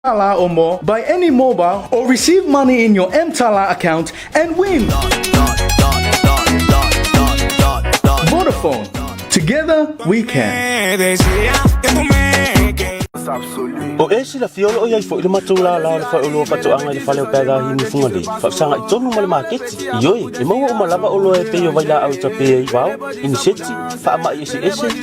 or more, buy any mobile or receive money in your M-Tala account and win. Vodafone. Together we can. O esi la fiolo o yai fo ile matula la fa ulo patoanga le fale pega himi fungadi fa sanga itonu male market yoi e mau o malava ulo e pe yo vai la au tape wow initiate fa ma esi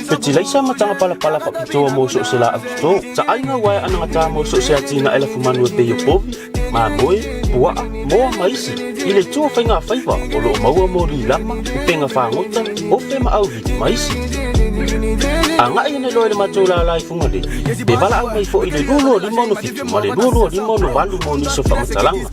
fertilizer matanga pala fa pito mo so sela afto sa aina wa ana ta mo so sia tina ele fumanu e pe yo po ma moi bua mo maisi ile tu fa nga faiva o lo mau mo ri lama penga fa ngota o fe ma au maisi anga ina lo le matula la fungadi be bala au mai fo ile lulo di mono fit male lulo di mono walu mo ni so fa matalanga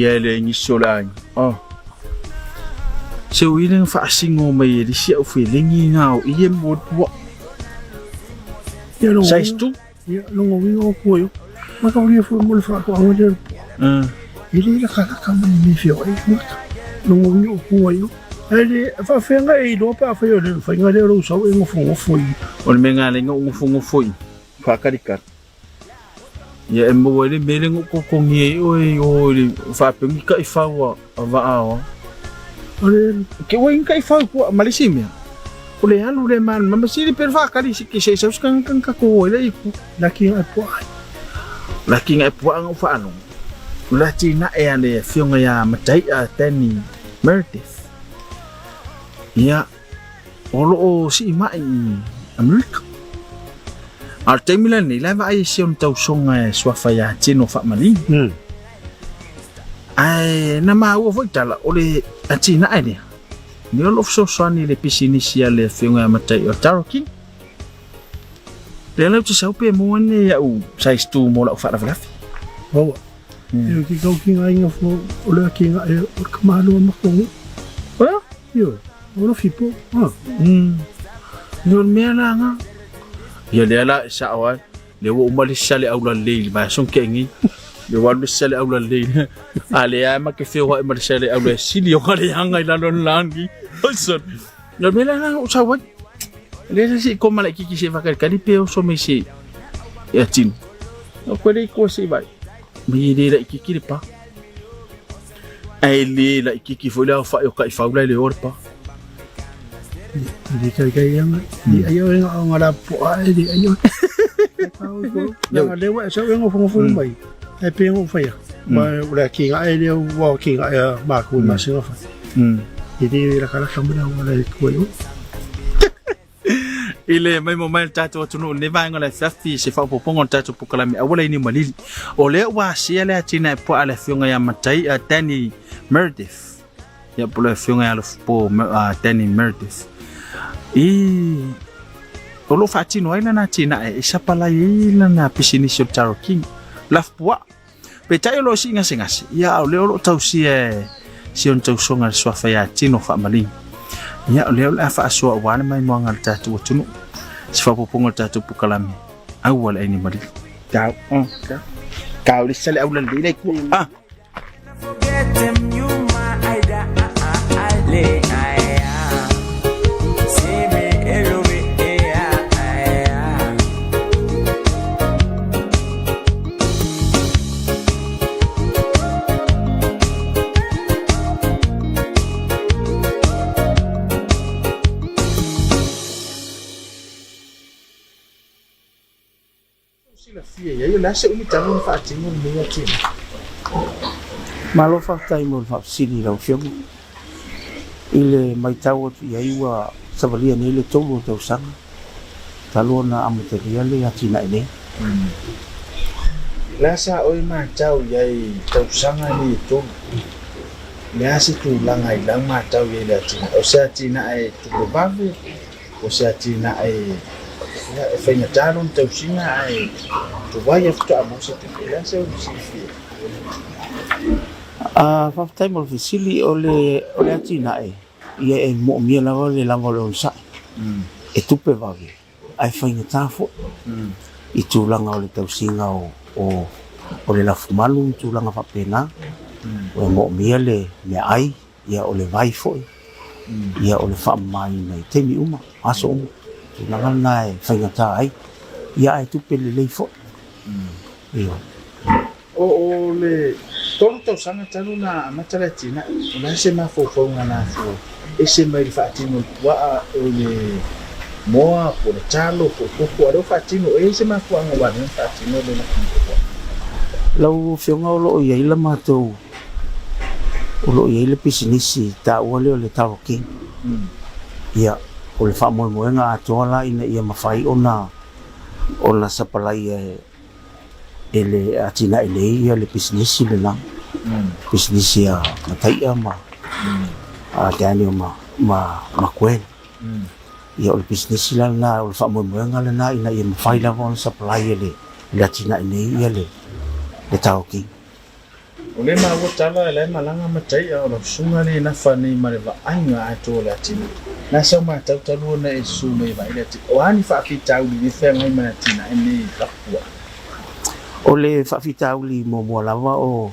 Ele ni solan oh so ilang fa singo mai di sia feeling ngau ie mod wa ya lo size tu ya lo ngi o ko yo ma ka ri fu mo fa ko ngo der ile la ka ni fio ai ma lo ngi o ko yo ele fa fenga e do pa fa yo le fa ngale lo so e ngo fu o me ngale ngo fu fa karikat ya embo wale meleng ko kongi oi fa pengi ka ifawa va awa ole ke wing ka ifawa ko malisimia ole halu le man mamasili per fa kali si kise sa kan ka ko le iku laki nga po ang fa ano la tina e ale fionga ya matai a tani mertif ya olo o si mai Amerika Artemilan ni la vai sion tau songa swafa ya chino fa mali ai na ma wo foi tala ole atina ai ni lo so swani le pisini sia le fionga matai o taroki le la tu sau pe mo ne ya u sai stu mo la fa la fa ho yo ki go ki ngai ngofo ole ki ngai o kamalu ma ko yo o fipo no me la nga ya le ala sa awal le wo umali sale aula leil ba son kengi le walu sale aula leil ale ya ma ke fe wa umali sale aula sili yo kale hanga ila lon langi son no me la nga sa wa le si ko mala ki se va kali pe so me si ya tin no ko le ko si ba mi le la ki pa ai le la ki fo la fa yo ka fa ula le orpa di kaya yang di ayo yang ngala po ai di ayo yang ada wa so yang ngofo mai ai pe ngo fa ya ma ula ki ai le wa ki ai ma ku ma se fa jadi la kala kambra wala ko yo ile mai moment tato tunu ne va ngola safi se fa popongo tato pukala mi awala ini malili ole wa sia le tina po ala fionga ya matai tani merdif ya po la fionga ya po tani merdif olo fatino ina na tina isa pala ina na pisini sio taroking lafpua petai lo singa singasi ya ole olo tausi sion tausonga swafa ya tino fa malin ya ole fa so wana mai mo ngal tatu tunu sifa popongo tatu pukalami awal ini mari kau lisale awlan dilek ya yo la se umi tamu fa tingo me ya tin malo fa tai mo fa sili lo fiom ile mai tau atu iai ua savalia nei le tolu o tausaga talo na amateria le atina nei La sa oi matau iai tausaga ni tolu le asi tulaga i lau matau iai le atina o se atina e tupevave o se atina e whaingatā lona tausiga ae tuwai e futa mo se tupe la se o sifia faafetai ma le fesili o le atina ia e moʻomia lava le lava o le olusaʻi e tupe vave ae faigatā foʻi i tulaga o le tausiga o le lafumalu tulaga faapena o e moʻomia le meaʻai ia o le vai foʻi ia o le faamamaina i taimi uma aso uma tulaga lana e faigatā ai ia ae tupe lelei foʻi ia o le tolu tausaga talu na amata le atina o la se mafaufauga lafua ese mai le faatino pua'a o le moa po le talo po koko a leo faatino e se mafuaga uale faatino le lakupua'a lau feoga o loo iai la matou o loo iai le pisinisi taʻua lea o le talokiga ia o le faamoemoega atoa la ina ia mafai ona sapalai e le atina lei ia le pisinisi lenā pisinisi a mataia ma a te ani o ma kuena ia o le pisinisi lana o le faamoemoega lenā ina ia mafai lava ona sapalai le atina lei ia le talokiga o le maua tala e lai malaga mataia o lausuga le nafa nei ma le vaaiga ato le atina na sau matau talu ona e su mai vai le atina o ani faafitauli le feagai ma le atina e nei lapua o le faafitauli muamua lava o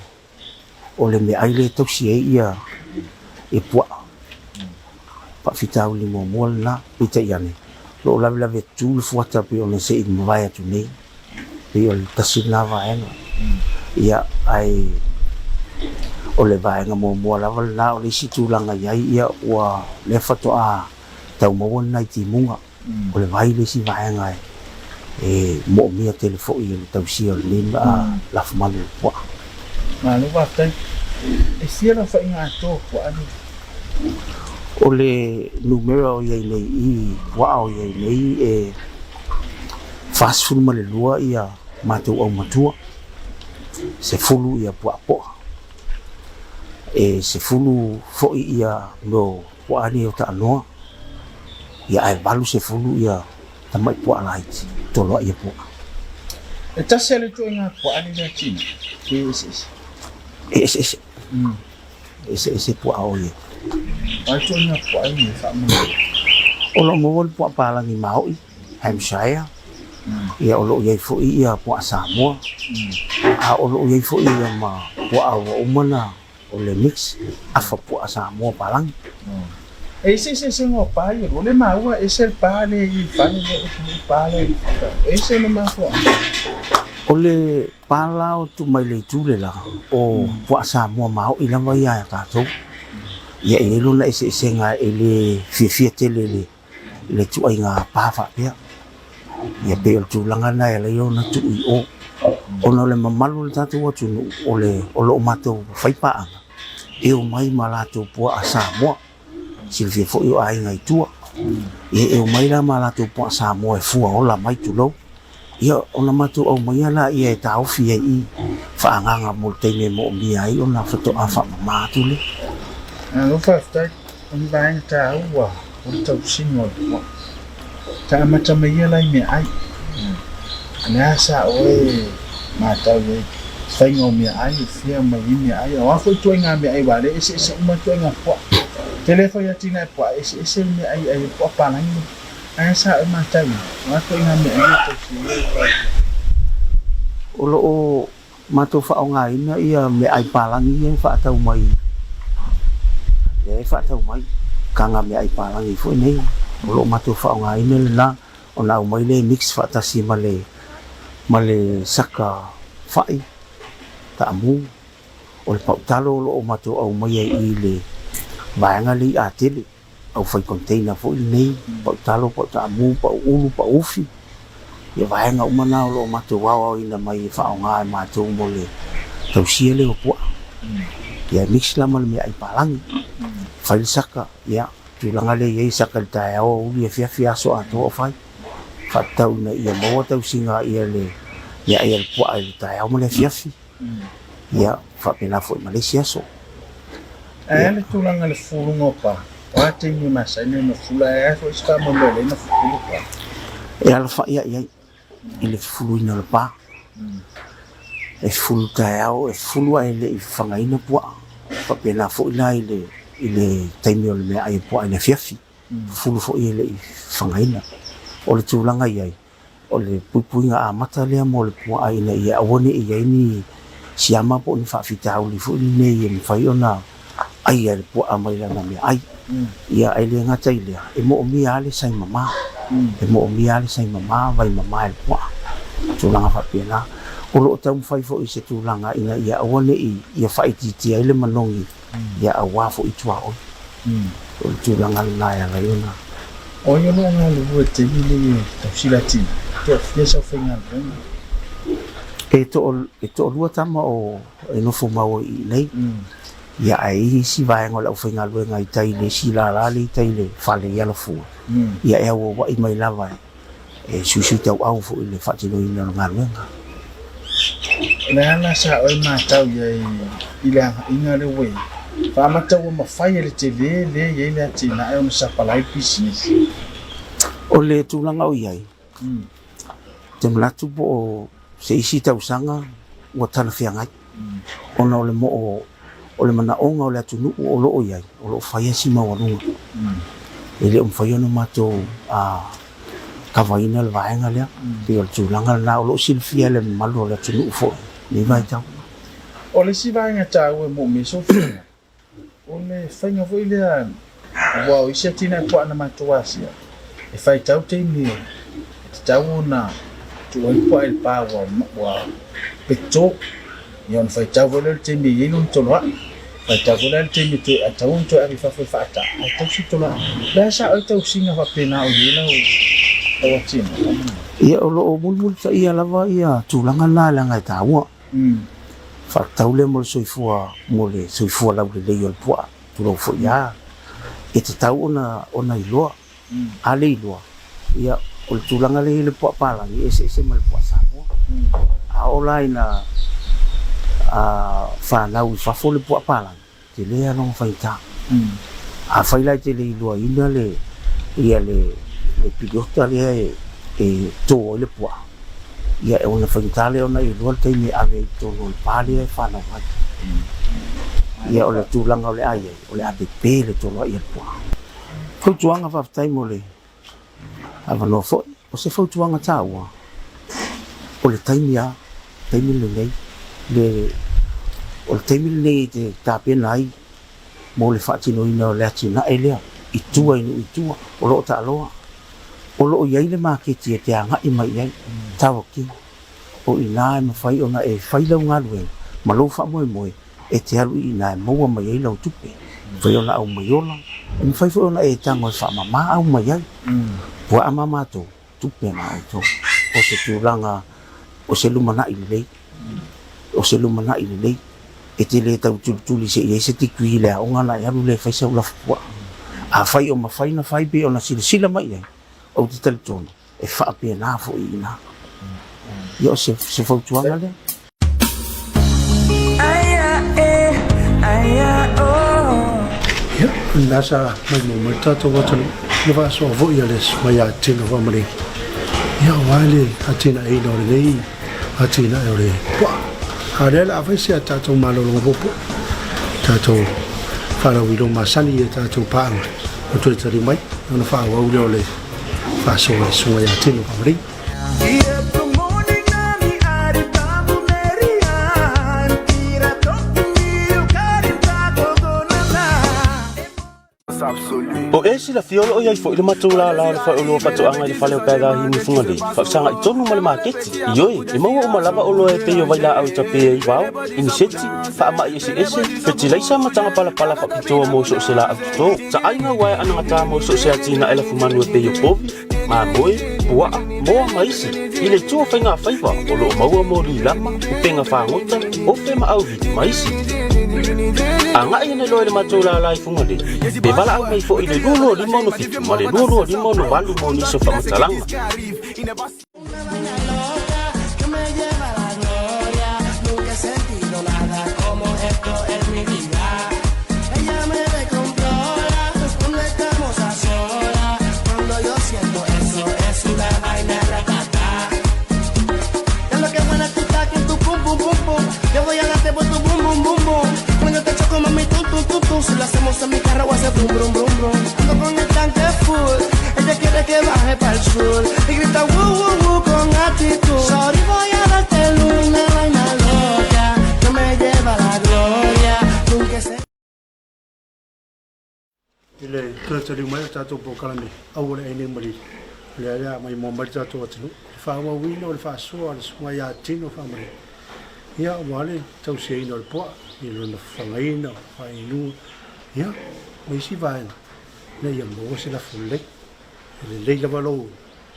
le meai le tausi ai ia e pua'a faafitauli muamua lenā pitai ane loo lavelave atu le fuata pe ona se'i mavae atu nei pe o le tasi lenā vaega ia ai o le vaega muamua lava lenā o le isi tulaga iai ia ua le fatoʻā taumaua lenā i timuga o le vai le isi vaega e moʻomia tele foʻi o le tausia o lenei ma lafumalu le pua'a malo vatai e sia la faiga ato puaʻani o le numera o iai nei i pua'a o iai nei e fasfulu ma le lua ia matou aumatua sefulu ia pua'apo'a e sefulu fo'i ia no pua'ani o ta'anoa ia ae valu sefulu ia tamai pua'a laiti toloa ia pua'a e tasi ale tuaiga puaʻani le atina ke ese ese pua'a o ia ai tuaiga puaʻani e faamai o lo'o maua le pua'a palagi mao'i Hampshire ia o lo'o iai fo'i ia pua'a Samoa a o lo'o iai fo'i ia ma pua'a ua uma na o le mix afa pua'a Samoa palagi e ese ngo pai o le maua ese pa le i fale le pa le ese no mafua o le pala o tu mai le tule la o pua'a Samoa mao'i lava ia tātou ia e lona ese nga e le fiafia tele le tuaiga pā faapea ia pe o le tulaga na e lai ona tu'i ona o le mamalu le tatou atunu o lo'o matou faipa'aga e o mai ma latou pua'a Samoa silfia fo'i o aiga itua ia e o mai la ma latou pua'a Samoa e fua ola mai tulou ia ona matou au maia la ia e taofi ai i fa'agaga mo le taimi e mo'omia ai ona fato'a fa'amamā atu le alo faafetai oni vaega tāua o le tausiga o le pua'a taamata maia lai mea'ai le a sa oe matau e faiga o mea'ai e fia mai i mea'ai auā foi tuaiga mea'ai vale ese uma tuaiga pua'a tele foi atina e pua'a ese mea'ai ai pua'a palagi ae sa oe matau auā tuaiga mea'ai e tausiga o lo'o matou fa'aogāina ia me'ai palagi ia fa'atau mai le fa'atau mai kaga me'ai palagi fo'i nei o lo'o matou fa'aogāina lenā ona au mai le mix fa'atasi ma le saka fa'i ta'amu o le pa'utalo o lo'o matou au mai ai i le vaega lei atele au fai container fo'i lenei pa'utalo pa'uta'amu pa'u'ulu pa'ufi ia vaega uma na o lo'o matou aoaoina mai e fa'aogā e matou mo le tausia le o pua'a ia mix la ma le mea'ai palagi fai saka ia tulanga le ia saka tai o ia fia so ato fai fatau na ia mo tau singa ia le ia ia po ai tai o le fia ia fa pena foi Malaysia so le tulanga le fulunga pa wate ni masa ni no fula e so ska mo le na fulu pa e ala fa ia ile fulu ina le pa e fulu tai o e fulu ai le fanga ina po fa pena foi la ile taimi o le mea ai po ai na fiafi fulu fo ile fanga ina o le tulanga ia o le pupuinga a mata lea mo le po ai na ia awone ia ni siama po ni fa fita o le fo ni nei e fai ona ai le po amai la na mea ai ia ai le ngata ile e mo mi ale sai mama e mo mi ale sai mama vai mama le po tulanga fa pena o lo tau fai fo i se tulanga ina ia awone ia fai titi ai le manongi ia awa fo i tua o tulanga na ia la yona o yo no nga lu te ni ta silati to fiesa fenga e to lu tama o e no fo mau i nei ia ai si vai ngola fenga lu ngai tai le sila la le tai le fale ia lo fu ia e wo i mai lava e susu tau au fo le fa tino ina nga lu na sa o ma tau ye ila inga le we fa ma tau ma fai le tele le ye le tina e on sa palai business o le tulanga o iai te mlatu po se isi tau sanga wa tana fianga ona o le mo o le mana onga o le atunu o lo o iai o lo fai si ma wanunga ele um fai ona mato a kavaina le vaenga lea pe o tulanga na o lo silfia le malo le atunu fo ni vai tau o le si vai nga tau e mo me so fina o le fai nga foi le wow isi tina po ana matuasia e fai tau te ni tau na tu ai po el pa wa peto yon fai tau le te ni yun to lo fai tau le te ni te tau to ai fa fa ta ai tau si to la la sa ai tau singa fa pena o yela o watina ia o lo o mulmul sa ia lava ia tulanga na la ngai tau fa tau le mo soifua la le yo po tu lo fo ya e te tau ona iloa ale iloa ia o le tulanga le po pala e se mal po sa mo a ola ina a fa na u fa fo le po pala te le ano faita a faila te le iloa ina le ia le pilota le e to le po ia e ona faita le ona iloa te ni ave to no pali e fa na fa ia o le tulanga o le ai o le ape le to lo ia po ko tuanga fa tai mo le ava no fo o se fo tuanga taua o le taimia le nei le o le taimile nei te tapena ai mo le fatino ina o le atina elea i tua o lo ta aloa o lo iai le maketi e te anga i mai ai tawa ki o ina e mawhai ona e whailau ngā lue ma lo wha moe e te alu ina e maua mai ai lau tupe whai ona au mai ola e mawhai whai ona e tango e wha mama au mai ai pua a mama to tupe na au to o se tūranga o se lumana i lei e te le tau tuli se i se tikui le a onga na e alu le whai sau lafu pua a whai o mawhai na whai pe ona sila mai ai o te talitono e wha pe na fo i ina ia o se whautuanga le nasa mai mo mai tato watani le va so vo ia les mai a tino va mari ia wale atina e no le atina e le pa harela fa sia tato malo lo popo tato fala wi lo masani e tato pa o to tari mai no fa wa u le fa so ia tino va mari o e sila fiolo o iai fo ile matura la le fa o patu anga le fale o pega hi ni funga de fa sanga i tonu male market yoi e mau o malava o lo e pe o vai la au tape i wao ini seti fa ma i ese fertilizer matanga pala fa kito mo so se la to sa ai nga wai ana ta mo so se atina ele fumanu e pe o povi ma boy bua mo maisi ile tu fa nga fa o lo mau mo li lama o penga fa ngota o fe ma au vit maisi anga ina lo le matula la ifunga de be bala au mai fo ile lulo di mono fitu ma le lulo di mono walu moni so fa matalanga Yo voy a darte por tu bum bum bum bum. Cuando te choco mami tum tum tum tum. Si lo hacemos en mi carro hace brum brum brum brum. Ando con el tanque full. Ella quiere que baje para el sur y grita woo woo woo con actitud. Sorry voy a darte una vaina loca que me lleva a la gloria. Nunca se Ile ke tali mai ta to po kalami awole ene mari le ya mai mo mari ta to tlu fa wa wi no fa so al so ya tino fa mari ya wale tau sei no po ni lo fa ngai no fa inu ya mai si va le ya mo se la fulle le la valo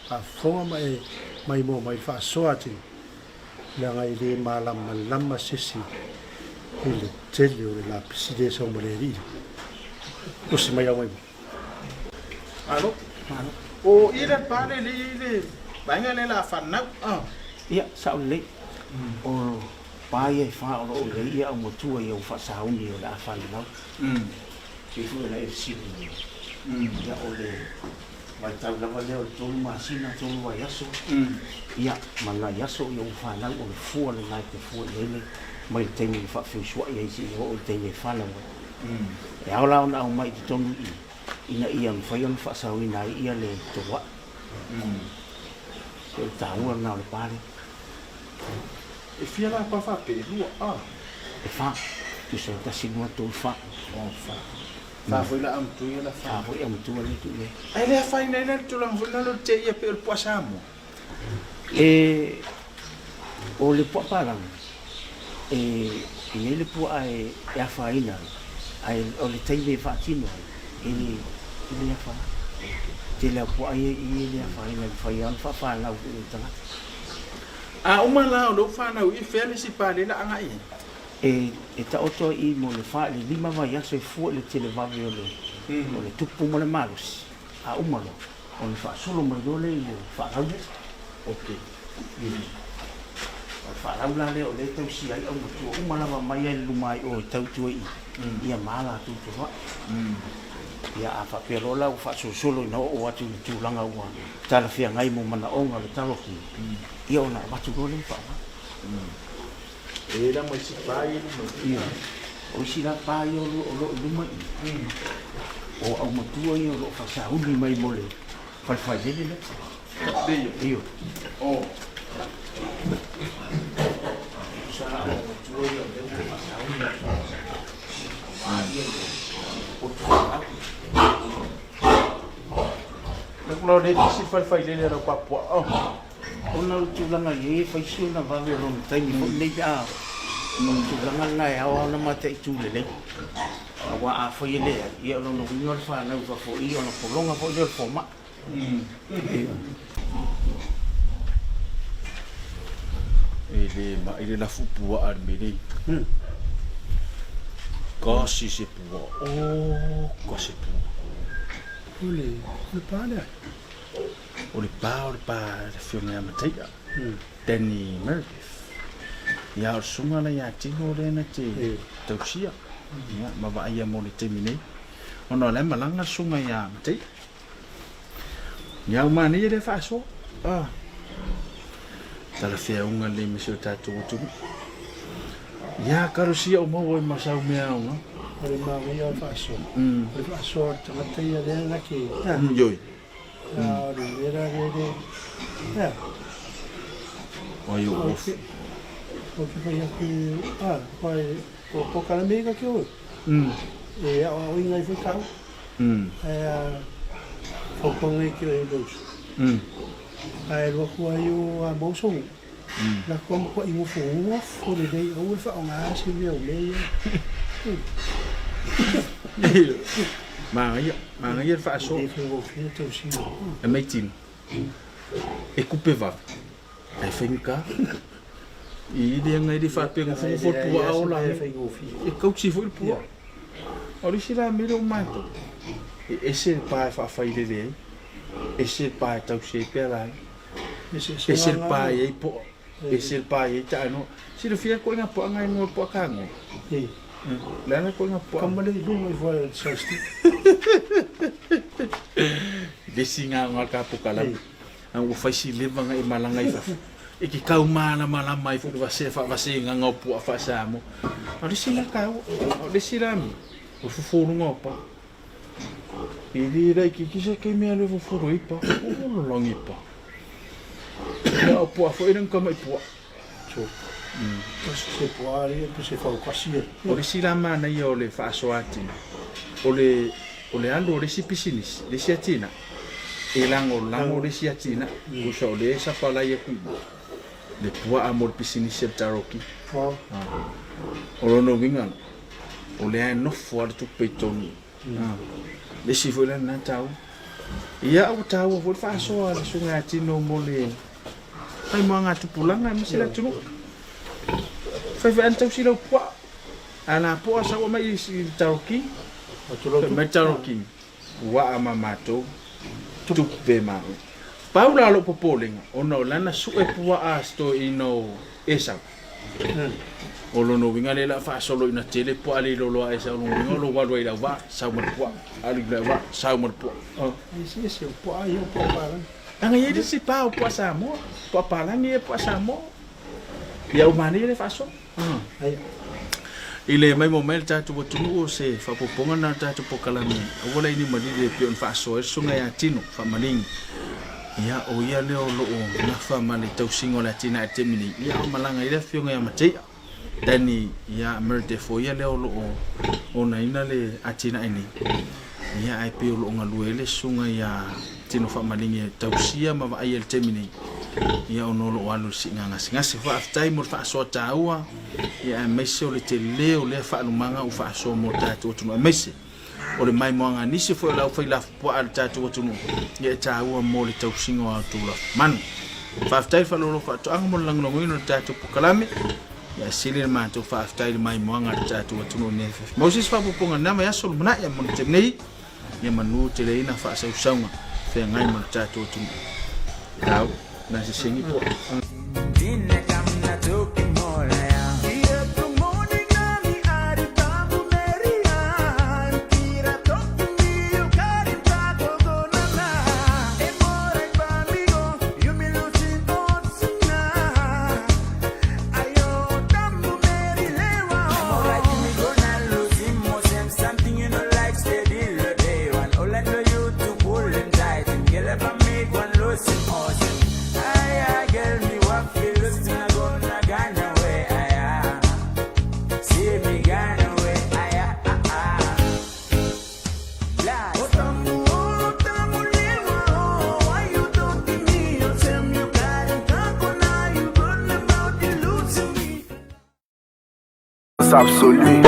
a fo mai mo mai fa so ati la ngai le malam sisi ile tele o la pside so mo le ri o se mai mai alo o ile pale le banga le la fanna ia sa le o pai e fa o le ia mo tu e o fa sa uni o la fa no ke fu la e si ia o le vai tau la vale o tu masina tu wa yaso ia manga yaso yo fa na o fu le na te fu le mai te mi fa fu swa ia si o te le fa la e ala ona o mai te tonu ina ia fa yo fa sa uni na ia le to wa so ta o na le pare e fia la pa fa pe lu e fa tu se ta si no to fa fa foi la am tu la fa fa am tu le tu le ai le fa ina le tu lang funa lo te ia pe el poasamo e o le po para e le po ai e fa ina ai o le tai le fa tino e le fa te le po ai le fa ina fa ia fa la u tanga a uma la o fa na u fe le si pa le la anga i e ta oto i mo le fa le lima va ya se fu le tele va vio le o le tupu mo le malus a uma lo o le fa solo mo do le fa ra ok o fa ra la le o le tau si ai o tu uma la mai ai lu mai o tau tu i ia mala tu tu va ia a fa pero la o fa solo no o atu tu langa wa tala fia ngai mo mana onga le talo ki ia ona ba tu le fa e la mo si pa i ia o si la pa yo lo mai o au mo tu ai o fa sa uni mai mo le fa fa le io oh sa o tu ai o le fa sa uni o tu lo le si fa le ro pa po ona tu langa ye fa si na va ve ron tai ni le ya tu langa na ya o na mate tu le wa a fo ye le ye lo no no fa na fa fo i ona ko longa fo yo fo ma ele la fu pu a me le ko si se pu ko se pu le pale o le pa le fiona ya matia Danny Meredith ya o sunga la ya tino le na te tausia ya ma va ia mo le temine ona le malanga sunga ya matia ya ma ni le fa so tala fia unga le misio tatu tu ya karusia o mo e masau mea unga le ma ia fa so le fa so ta te ia le na ki yoi era ya oi o o que foi aqui vai o cara mega que o e o inga foi caro o com ele que eu dos aí lo foi o a bolsa la como ko i fo le dei o fa nga si meu meia ma ia fa so e mai tin e coupe va e fenka I le ngai di fa pe ngo fo tua au la e kau si fo pu o ri sila me lo mato e se pa fa fa ile le e se pa tau se pe la e se pa e po e se pa e ta no si le fia ko nga po ngai no po ka ngo la na ko nga po Kamale lu mai foi sasti. le singa nga ka po kala ang o fa si le vanga e malanga i fa e ki kau mana malama i fu va se nga ngopu fa sa mo ali sila ka o le sila mi o fu fu ngo pa i li ra ki se ke me ale fu fu i pa o lo longi pa ya o po fo i nka mai po So. Se poari e se fa quasi. o le sila mana i o le fa so ati o le ando le si pisinis le si atina e lango le si atina o so le sa fa la ye ku le pua amor pisini se taroki o no vinga o le no for to peton le si vola na tau ia o tau vo fa so ala sunga tino mole ai mo nga tupulanga mi sila tunu fa fa anta sila pua ana pua sa o mai si taroki me taroki wa amamato tupe ma Paula lo popolinga ono lana su e pua a sto ino esa o lo no vinga le la fa solo ina tele po ali lo esa lo vinga lo wa lo va sa mo pua ali la va sa mo pua Esse po ai o po para. anga ye di si pa o pua sa mo po pala ni e pua sa mo ya o mani le fa so Ai. ile mai momento tatu bo tunu o se fa poponga na tatu po kalami o wala ini mali de pion fa so e sunga ya tino fa maling ia o ia leo lo na fa mali tau singo la tina temini ia o malanga ile fionga ya matei dani ia merde fo ia leo lo o na ina le atina ini ia ai pe lo nga luele sunga ya tino fa malingi tau sia ma va ia temini ia o no lo walu singa nga fa aftai mo fa so taua ia mese o le te leo le fa no manga o fa so mo tatu tu mese o le mai moanga nisi fo la fa la po al tatu tu ia taua mo le tau singo a tu la man fa aftai fa lo fa to ang mo lang no ngino tatu po kalame ia sile ma to fa aftai mai moanga tatu tu no ne Moses fa po ponga na ya sol mana ya mo te nei ia manu te le ina fa sa usanga fe ngai mo tatu tu tau na se singi po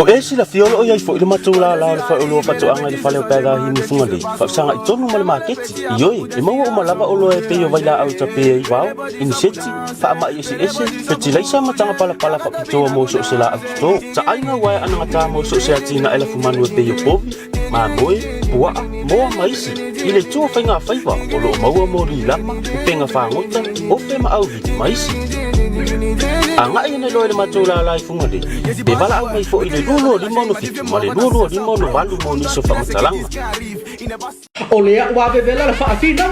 O e sila fiolo o iai fo ile matula la fa o pa to anga le fale o pega hi ni funga le fa sanga i tonu male market yoi e mau o malava o lo e pe o vai la au ta pe i wao in seti fa ma i ese fertilizer ma tanga pala fa pito mo so se la to sa ai nga wa ana ta mo so se atina ele fumanu pe yo povi ma boy bua mo maisi ile tu fa nga fa iwa o lo mau mo ri lama penga fa ngota o fe ma au vit maisi anga ina lo le matula la funga le be bala au mai fo ile lulo di mono fit male lulo di mono walu mo ni so fa matalanga o le wa be bela fa fina